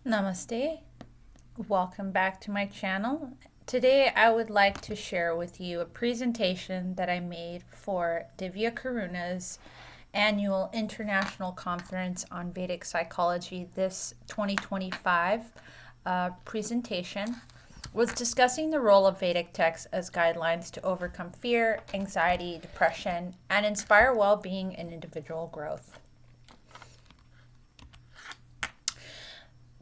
Namaste. Welcome back to my channel. Today I would like to share with you a presentation that I made for Divya Karuna's annual international conference on Vedic psychology. This 2025 presentation was discussing the role of Vedic texts as guidelines to overcome fear, anxiety, depression, and inspire well-being and individual growth.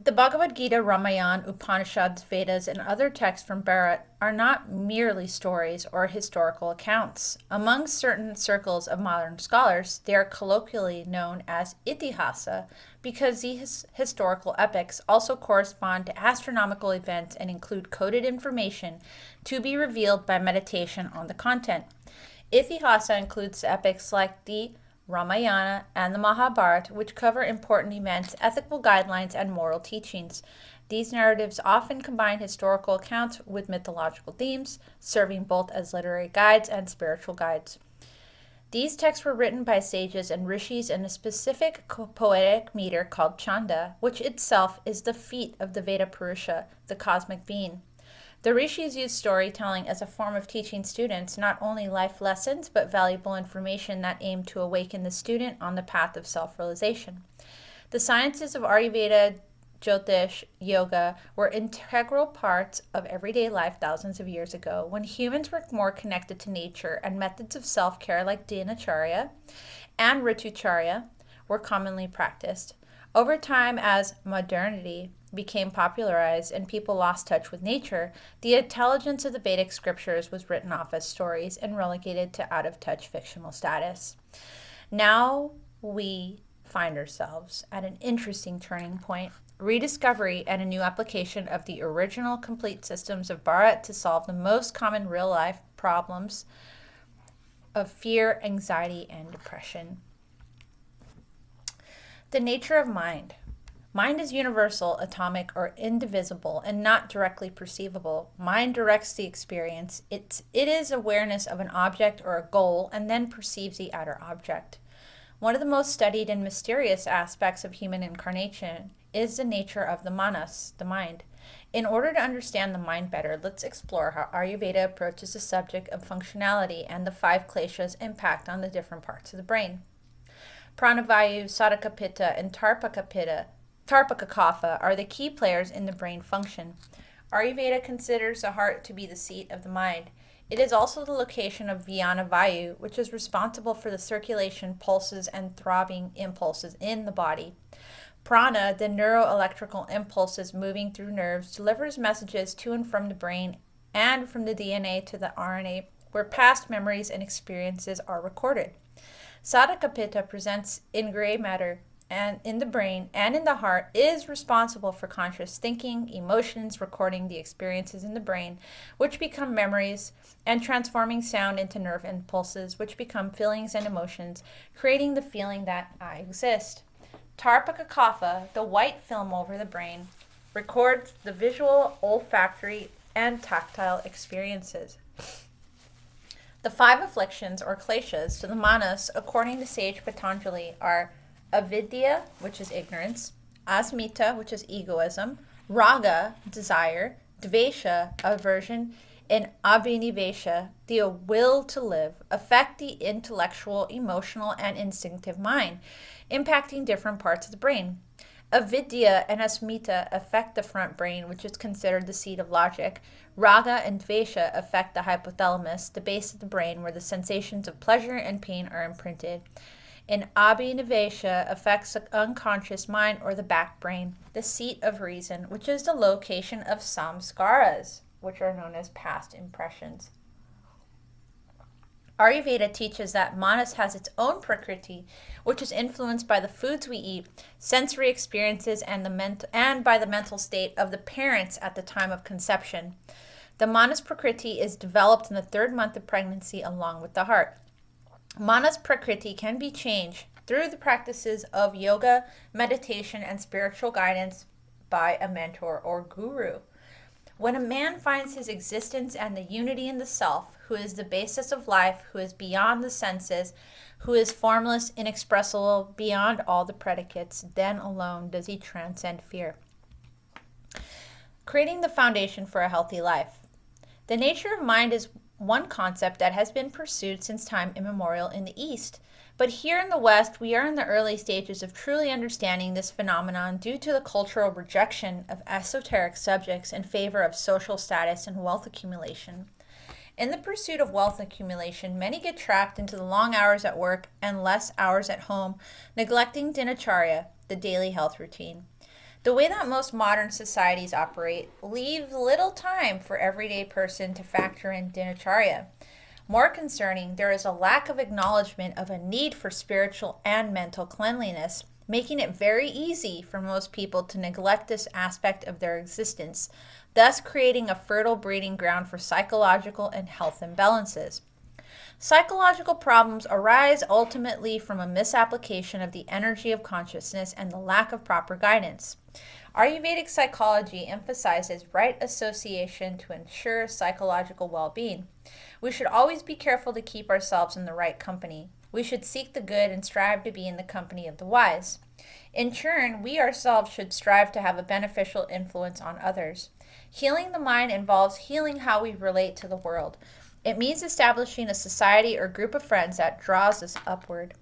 The Bhagavad Gita, Ramayana, Upanishads, Vedas, and other texts from Bharat are not merely stories or historical accounts. Among certain circles of modern scholars, they are colloquially known as itihasa because these historical epics also correspond to astronomical events and include coded information to be revealed by meditation on the content. Itihasa includes epics like the Ramayana, and the Mahabharata, which cover important events, ethical guidelines, and moral teachings. These narratives often combine historical accounts with mythological themes, serving both as literary guides and spiritual guides. These texts were written by sages and rishis in a specific poetic meter called Chanda, which itself is the feet of the Veda Purusha, the cosmic being. The rishis used storytelling as a form of teaching students not only life lessons, but valuable information that aimed to awaken the student on the path of self-realization. The sciences of Ayurveda, Jyotish, Yoga were integral parts of everyday life thousands of years ago when humans were more connected to nature and methods of self-care like dinacharya and ritucharya were commonly practiced. Over time, as modernity became popularized and people lost touch with nature, the intelligence of the Vedic scriptures was written off as stories and relegated to out-of-touch fictional status. Now we find ourselves at an interesting turning point, rediscovery and a new application of the original complete systems of Bharat to solve the most common real-life problems of fear, anxiety, and depression. The nature of mind. Mind is universal, atomic, or indivisible, and not directly perceivable. Mind directs the experience. It is awareness of an object or a goal, and then perceives the outer object. One of the most studied and mysterious aspects of human incarnation is the nature of the manas, the mind. In order to understand the mind better, let's explore how Ayurveda approaches the subject of functionality and the five kleshas' impact on the different parts of the brain. Pranavayu, Sadaka Pitta, and Tarpaka Kapha are the key players in the brain function. Ayurveda considers the heart to be the seat of the mind. It is also the location of Vyana Vayu, which is responsible for the circulation, pulses, and throbbing impulses in the body. Prana, the neuroelectrical impulses moving through nerves, delivers messages to and from the brain and from the DNA to the RNA, where past memories and experiences are recorded. Sadaka Pitta presents in gray matter and in the brain and in the heart is responsible for conscious thinking, emotions, recording the experiences in the brain, which become memories, and transforming sound into nerve impulses, which become feelings and emotions, creating the feeling that I exist. Tarpaka Kapha, the white film over the brain, records the visual, olfactory, and tactile experiences. The five afflictions or kleshas to the manas, according to sage Patanjali, are avidya, which is ignorance, asmita, which is egoism, raga, desire, dvesha, aversion, and abhinivesha, the will to live, affect the intellectual, emotional, and instinctive mind, impacting different parts of the brain. Avidya and asmita affect the front brain, which is considered the seat of logic. Raga and dvesha affect the hypothalamus, the base of the brain, where the sensations of pleasure and pain are imprinted. And abhinivesha affects the unconscious mind or the back brain, the seat of reason, which is the location of samskaras, which are known as past impressions. Ayurveda teaches that manas has its own prakriti, which is influenced by the foods we eat, sensory experiences, and by the mental state of the parents at the time of conception. The manas prakriti is developed in the third month of pregnancy along with the heart. Manas prakriti can be changed through the practices of yoga, meditation, and spiritual guidance by a mentor or guru. When a man finds his existence and the unity in the self, who is the basis of life, who is beyond the senses, who is formless, inexpressible, beyond all the predicates, then alone does he transcend fear. creating the foundation for a healthy life. The nature of mind is one concept that has been pursued since time immemorial in the East. But here in the West, we are in the early stages of truly understanding this phenomenon due to the cultural rejection of esoteric subjects in favor of social status and wealth accumulation. In the pursuit of wealth accumulation, many get trapped into the long hours at work and less hours at home, neglecting dinacharya, the daily health routine. The way that most modern societies operate leaves little time for everyday person to factor in dinacharya. More concerning, there is a lack of acknowledgement of a need for spiritual and mental cleanliness, making it very easy for most people to neglect this aspect of their existence, thus creating a fertile breeding ground for psychological and health imbalances. Psychological problems arise ultimately from a misapplication of the energy of consciousness and the lack of proper guidance. Ayurvedic psychology emphasizes right association to ensure psychological well-being. We should always be careful to keep ourselves in the right company. We should seek the good and strive to be in the company of the wise. In turn, we ourselves should strive to have a beneficial influence on others. Healing the mind involves healing how we relate to the world. It means establishing a society or group of friends that draws us upward.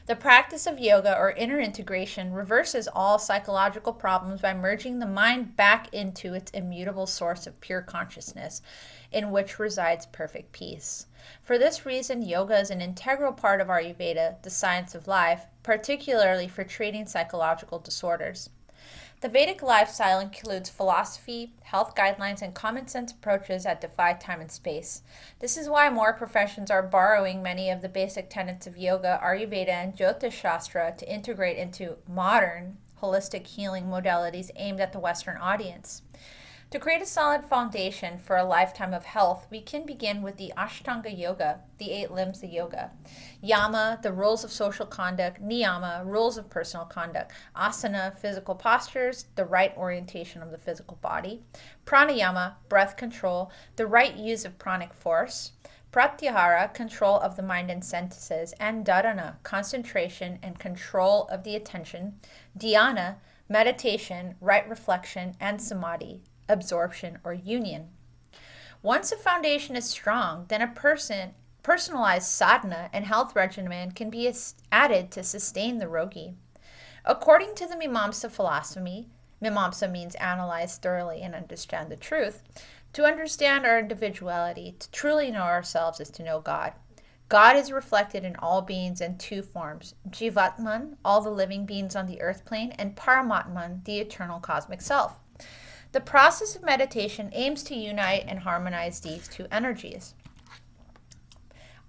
The practice of yoga or inner integration reverses all psychological problems by merging the mind back into its immutable source of pure consciousness, in which resides perfect peace. For this reason, yoga is an integral part of Ayurveda, the science of life, particularly for treating psychological disorders. The Vedic lifestyle includes philosophy, health guidelines, and common sense approaches that defy time and space. This is why more professions are borrowing many of the basic tenets of yoga, Ayurveda, and Jyotish Shastra to integrate into modern, holistic healing modalities aimed at the Western audience. To create a solid foundation for a lifetime of health, we can begin with the Ashtanga Yoga, the 8 limbs of yoga. Yama, the rules of social conduct. Niyama, rules of personal conduct. Asana, physical postures, the right orientation of the physical body. Pranayama, breath control, the right use of pranic force. Pratyahara, control of the mind and senses. And dharana, concentration and control of the attention. Dhyana, meditation, right reflection, and samadhi, absorption or union. Once a foundation is strong, then a personalized sadhana and health regimen can be added to sustain the rogi. According to the Mimamsa philosophy, Mimamsa means analyze thoroughly and understand the truth. To understand our individuality, to truly know ourselves, is to know God. God is reflected in all beings in 2 forms, Jivatman, all the living beings on the earth plane, and Paramatman, the eternal cosmic self. The process of meditation aims to unite and harmonize these 2 energies.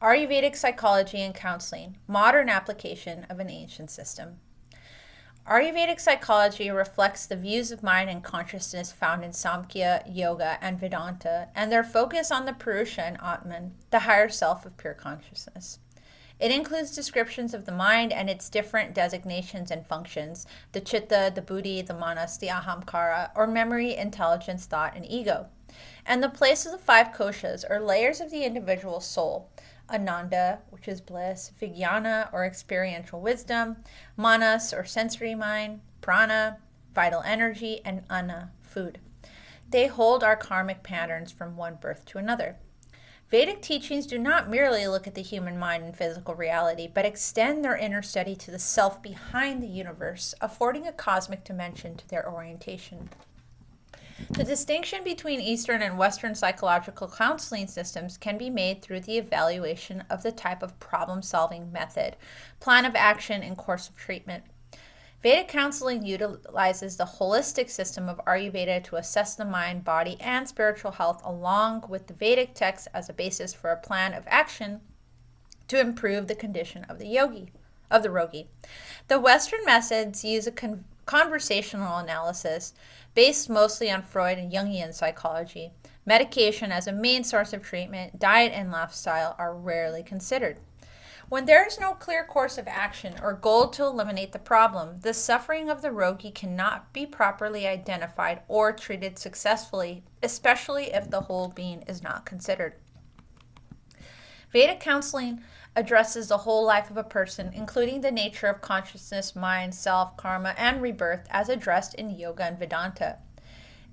Ayurvedic psychology and counseling, modern application of an ancient system. Ayurvedic psychology reflects the views of mind and consciousness found in Samkhya, Yoga, and Vedanta, and their focus on the Purusha and Atman, the higher self of pure consciousness. It includes descriptions of the mind and its different designations and functions, the chitta, the buddhi, the manas, the ahamkara, or memory, intelligence, thought, and ego, and the place of the 5 koshas, or layers of the individual soul, ananda, which is bliss, vijnana, or experiential wisdom, manas, or sensory mind, prana, vital energy, and anna, food. They hold our karmic patterns from one birth to another. Vedic teachings do not merely look at the human mind and physical reality, but extend their inner study to the self behind the universe, affording a cosmic dimension to their orientation. The distinction between Eastern and Western psychological counseling systems can be made through the evaluation of the type of problem-solving method, plan of action, and course of treatment. Vedic counseling utilizes the holistic system of Ayurveda to assess the mind, body, and spiritual health, along with the Vedic texts as a basis for a plan of action to improve the condition of the rogi. The Western methods use a conversational analysis based mostly on Freud and Jungian psychology. Medication as a main source of treatment, diet and lifestyle are rarely considered. When there is no clear course of action or goal to eliminate the problem, the suffering of the rogi cannot be properly identified or treated successfully, especially if the whole being is not considered. Vedic counseling addresses the whole life of a person, including the nature of consciousness, mind, self, karma, and rebirth as addressed in Yoga and Vedanta.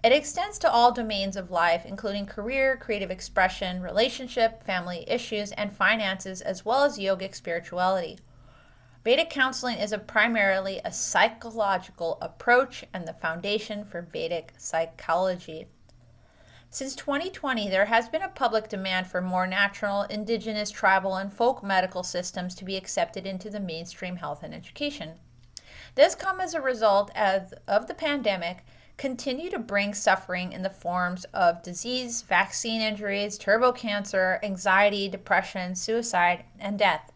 It extends to all domains of life, including career, creative expression, relationship, family issues, and finances, as well as yogic spirituality. Vedic counseling is primarily a psychological approach and the foundation for Vedic psychology. Since 2020, there has been a public demand for more natural, indigenous, tribal, and folk medical systems to be accepted into the mainstream health and education. This comes as a result of the pandemic continue to bring suffering in the forms of disease, vaccine injuries, turbo cancer, anxiety, depression, suicide, and death.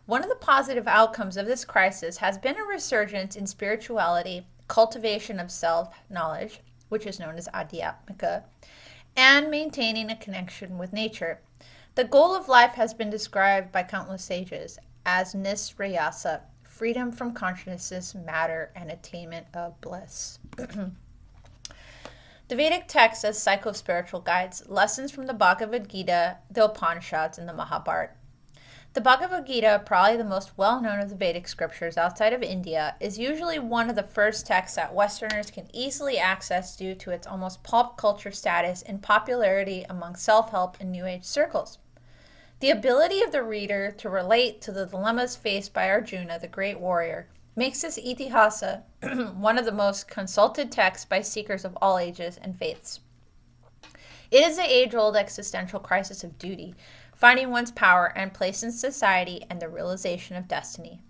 One of the positive outcomes of this crisis has been a resurgence in spirituality, cultivation of self-knowledge, which is known as adhyatmika, and maintaining a connection with nature. The goal of life has been described by countless sages as nisrayasa, freedom from consciousness, matter, and attainment of bliss. The Vedic texts as psycho-spiritual guides, lessons from the Bhagavad Gita, the Upanishads, and the Mahabharata. The Bhagavad Gita, probably the most well-known of the Vedic scriptures outside of India, is usually one of the first texts that Westerners can easily access due to its almost pop culture status and popularity among self-help and New Age circles. The ability of the reader to relate to the dilemmas faced by Arjuna, the great warrior, makes this Itihasa one of the most consulted texts by seekers of all ages and faiths. It is the age-old existential crisis of duty, finding one's power and place in society, and the realization of destiny.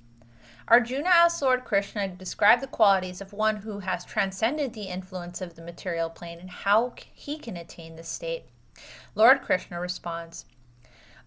Arjuna asked Lord Krishna to describe the qualities of one who has transcended the influence of the material plane and how he can attain this state. Lord Krishna responds,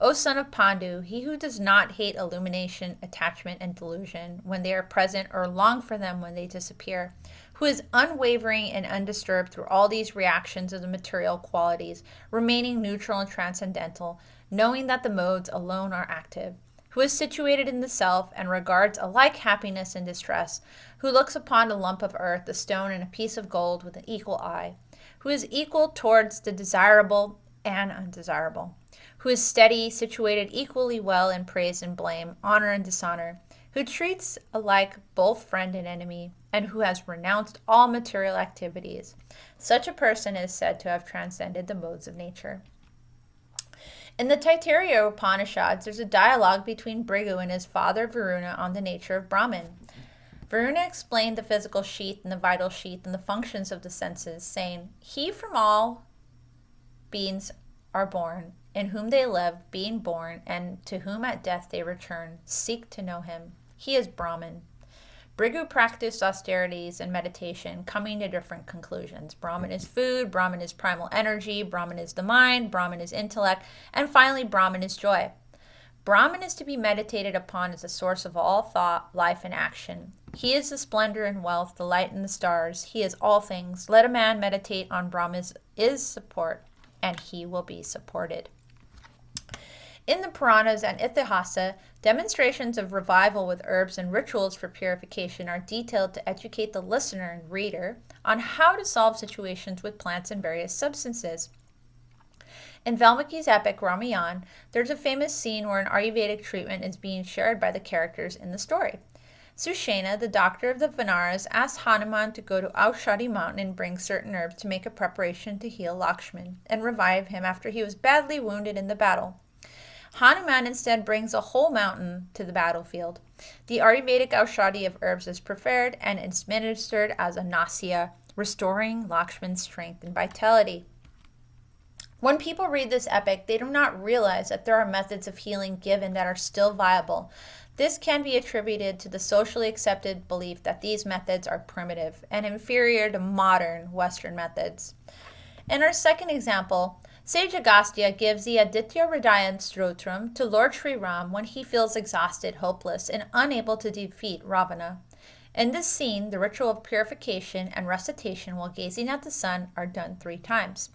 O son of Pandu, he who does not hate illumination, attachment, and delusion when they are present or long for them when they disappear, who is unwavering and undisturbed through all these reactions of the material qualities, remaining neutral and transcendental, knowing that the modes alone are active, who is situated in the self and regards alike happiness and distress, who looks upon a lump of earth, a stone, and a piece of gold with an equal eye, who is equal towards the desirable and undesirable, who is steady, situated equally well in praise and blame, honor and dishonor, who treats alike both friend and enemy, and who has renounced all material activities. Such a person is said to have transcended the modes of nature. In the Taittiriya Upanishads, there's a dialogue between Bhrigu and his father Varuna on the nature of Brahman. Varuna explained the physical sheath and the vital sheath and the functions of the senses, saying, He from all beings are born, in whom they live, being born, and to whom at death they return, seek to know him. He is Brahman. Bhrigu practiced austerities and meditation, coming to different conclusions. Brahman is food, Brahman is primal energy, Brahman is the mind, Brahman is intellect, and finally Brahman is joy. Brahman is to be meditated upon as the source of all thought, life, and action. He is the splendor and wealth, the light and the stars. He is all things. Let a man meditate on Brahman's support, and he will be supported. In the Puranas and Itihasa, demonstrations of revival with herbs and rituals for purification are detailed to educate the listener and reader on how to solve situations with plants and various substances. In Valmiki's epic Ramayana, there's a famous scene where an Ayurvedic treatment is being shared by the characters in the story. Sushena, the doctor of the Vanaras, asked Hanuman to go to Aushadhi mountain and bring certain herbs to make a preparation to heal Lakshman and revive him after he was badly wounded in the battle. Hanuman instead brings a whole mountain to the battlefield. The Ayurvedic Aushadhi of herbs is prepared and administered as a nasya, restoring Lakshman's strength and vitality. When people read this epic, they do not realize that there are methods of healing given that are still viable. This can be attributed to the socially accepted belief that these methods are primitive and inferior to modern Western methods. In our second example, Sage Agastya gives the Aditya Hridayam Stotram to Lord Sri Ram when he feels exhausted, hopeless, and unable to defeat Ravana. In this scene, the ritual of purification and recitation while gazing at the sun are done 3 times.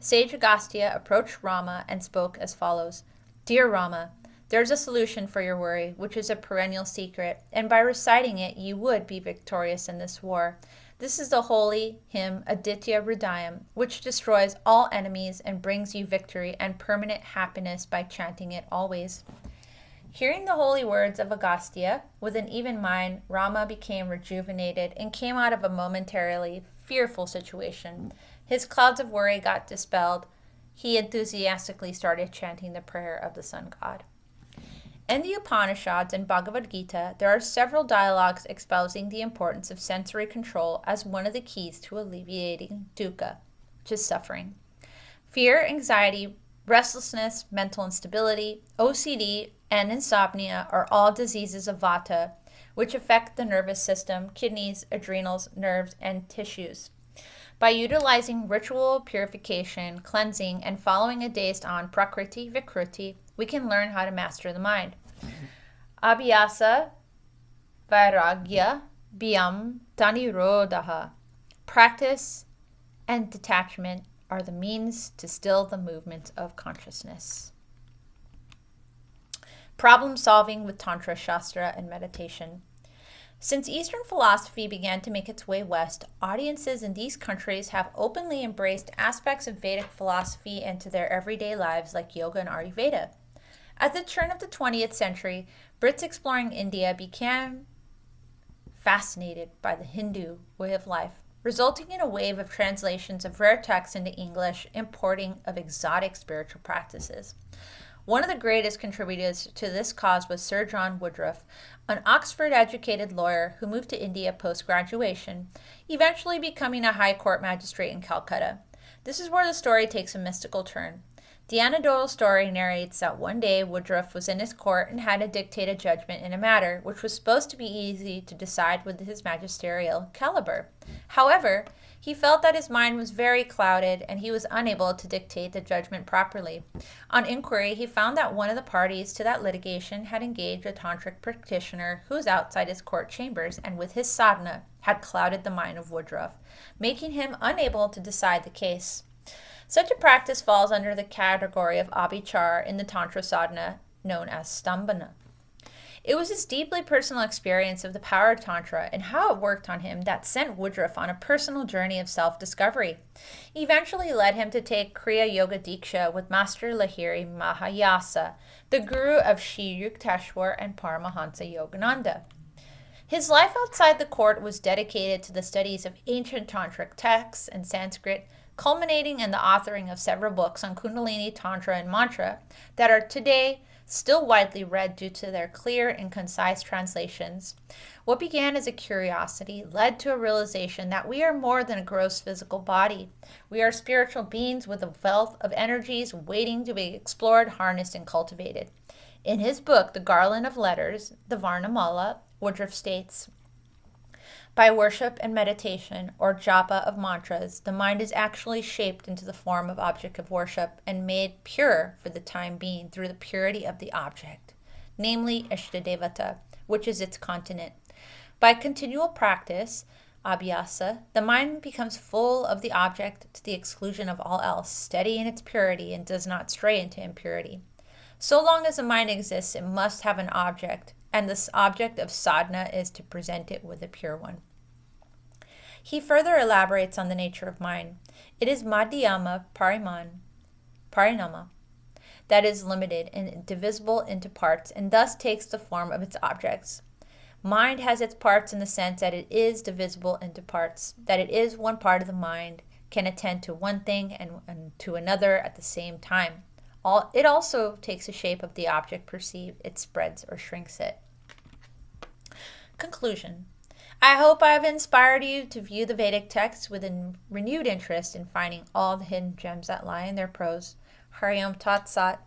Sage Agastya approached Rama and spoke as follows, Dear Rama, there is a solution for your worry, which is a perennial secret, and by reciting it, you would be victorious in this war. This is the holy hymn Aditya Hridayam, which destroys all enemies and brings you victory and permanent happiness by chanting it always. Hearing the holy words of Agastya, with an even mind, Rama became rejuvenated and came out of a momentarily fearful situation. His clouds of worry got dispelled. He enthusiastically started chanting the prayer of the sun god. In the Upanishads and Bhagavad Gita, there are several dialogues espousing the importance of sensory control as one of the keys to alleviating dukkha, which is suffering. Fear, anxiety, restlessness, mental instability, OCD, and insomnia are all diseases of vata, which affect the nervous system, kidneys, adrenals, nerves, and tissues. By utilizing ritual purification, cleansing, and following a based-on prakriti vikruti, we can learn how to master the mind. Abhyasa vairagya bhyam tanirodha. Practice and detachment are the means to still the movement of consciousness. Problem solving with Tantra Shastra and meditation. Since Eastern philosophy began to make its way west, audiences in these countries have openly embraced aspects of Vedic philosophy into their everyday lives like yoga and Ayurveda. At the turn of the 20th century, Brits exploring India became fascinated by the Hindu way of life, resulting in a wave of translations of rare texts into English, importing of exotic spiritual practices. One of the greatest contributors to this cause was Sir John Woodruff, an Oxford-educated lawyer who moved to India post-graduation, eventually becoming a high court magistrate in Calcutta. This is where the story takes a mystical turn. The anecdotal story narrates that one day Woodruff was in his court and had to dictate a judgment in a matter which was supposed to be easy to decide with his magisterial caliber. However, he felt that his mind was very clouded and he was unable to dictate the judgment properly. On inquiry, he found that one of the parties to that litigation had engaged a tantric practitioner who was outside his court chambers and with his sadhana had clouded the mind of Woodruff, making him unable to decide the case. Such a practice falls under the category of abhichar in the Tantra sadhana known as stambhana. It was his deeply personal experience of the power of Tantra and how it worked on him that sent Woodruff on a personal journey of self-discovery. Eventually led him to take Kriya Yoga Diksha with Master Lahiri Mahayasa, the guru of Sri Yukteswar and Paramahansa Yogananda. His life outside the court was dedicated to the studies of ancient tantric texts and Sanskrit, culminating in the authoring of several books on Kundalini, Tantra, and Mantra that are today still widely read due to their clear and concise translations. What began as a curiosity led to a realization that we are more than a gross physical body. We are spiritual beings with a wealth of energies waiting to be explored, harnessed, and cultivated. In his book, The Garland of Letters, the Varnamala, Woodruff states, by worship and meditation, or japa of mantras, the mind is actually shaped into the form of object of worship and made pure for the time being through the purity of the object, namely Ishtadevata, which is its continent. By continual practice, abhyasa, the mind becomes full of the object to the exclusion of all else, steady in its purity and does not stray into impurity. So long as the mind exists, it must have an object, and this object of sadhana is to present it with a pure one. He further elaborates on the nature of mind. It is madhyama parinama, that is limited and divisible into parts, and thus takes the form of its objects. Mind has its parts in the sense that it is divisible into parts, that it is one part of the mind, can attend to one thing and to another at the same time. It also takes the shape of the object perceived. It spreads or shrinks it. Conclusion. I hope I have inspired you to view the Vedic texts with a renewed interest in finding all the hidden gems that lie in their prose. Hari Om Tat Sat.